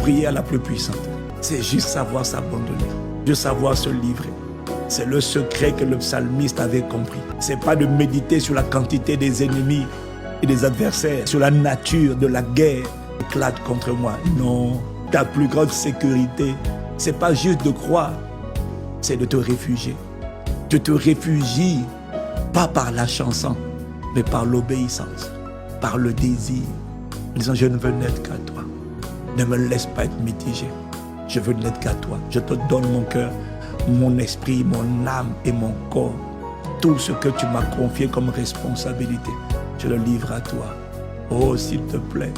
prière la plus puissante, c'est juste savoir s'abandonner, de savoir se livrer. C'est le secret que le psalmiste avait compris. C'est pas de méditer sur la quantité des ennemis et des adversaires, sur la nature de la guerre qui éclate contre moi. Non, ta plus grande sécurité, c'est pas juste de croire, c'est de te réfugier. Tu te réfugies pas par la chanson, mais par l'obéissance, par le désir. En disant, je ne veux n'être qu'à toi. Ne me laisse pas être mitigé. Je veux n'être qu'à toi. Je te donne mon cœur, mon esprit, mon âme et mon corps. Tout ce que tu m'as confié comme responsabilité, je le livre à toi. Oh, s'il te plaît,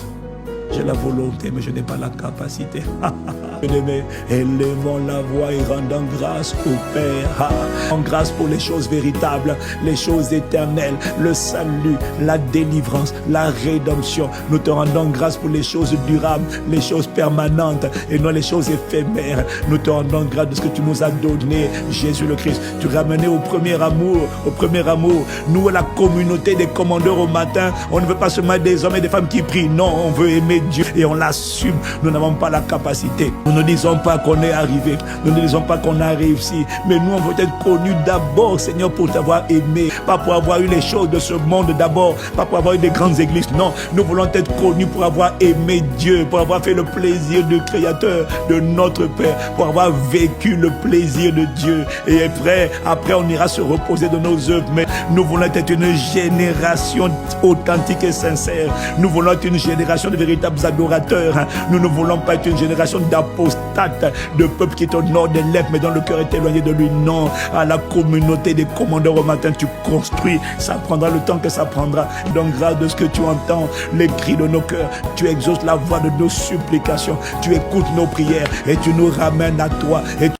j'ai la volonté, mais je n'ai pas la capacité. Bien-aimé, élevons la voix et rendons grâce au Père. En grâce pour les choses véritables, les choses éternelles, le salut, la délivrance, la rédemption. Nous te rendons grâce pour les choses durables, les choses permanentes et non les choses éphémères. Nous te rendons grâce de ce que tu nous as donné, Jésus le Christ. Tu ramenais au premier amour, au premier amour. Nous, la communauté des commandeurs au matin, on ne veut pas seulement des hommes et des femmes qui prient. Non, on veut aimer Dieu et on l'assume. Nous n'avons pas la capacité. Nous ne disons pas qu'on est arrivé, nous ne disons pas qu'on a réussi, mais nous on veut être connus d'abord, Seigneur, pour t'avoir aimé, pas pour avoir eu les choses de ce monde d'abord, pas pour avoir eu des grandes églises, non, nous voulons être connus pour avoir aimé Dieu, pour avoir fait le plaisir du Créateur, de notre Père, pour avoir vécu le plaisir de Dieu. Et frère, après on ira se reposer de nos œuvres, mais nous voulons être une génération authentique et sincère. Nous voulons être une génération de véritables adorateurs. Nous ne voulons pas être une génération d'apostats, de peuple qui est au nord des lèvres, mais dont le cœur est éloigné de lui. Non, à la communauté des commandeurs au matin, tu construis. Ça prendra le temps que ça prendra. Donc, grâce de ce que tu entends, les cris de nos cœurs, tu exauces la voix de nos supplications, tu écoutes nos prières et tu nous ramènes à toi. Et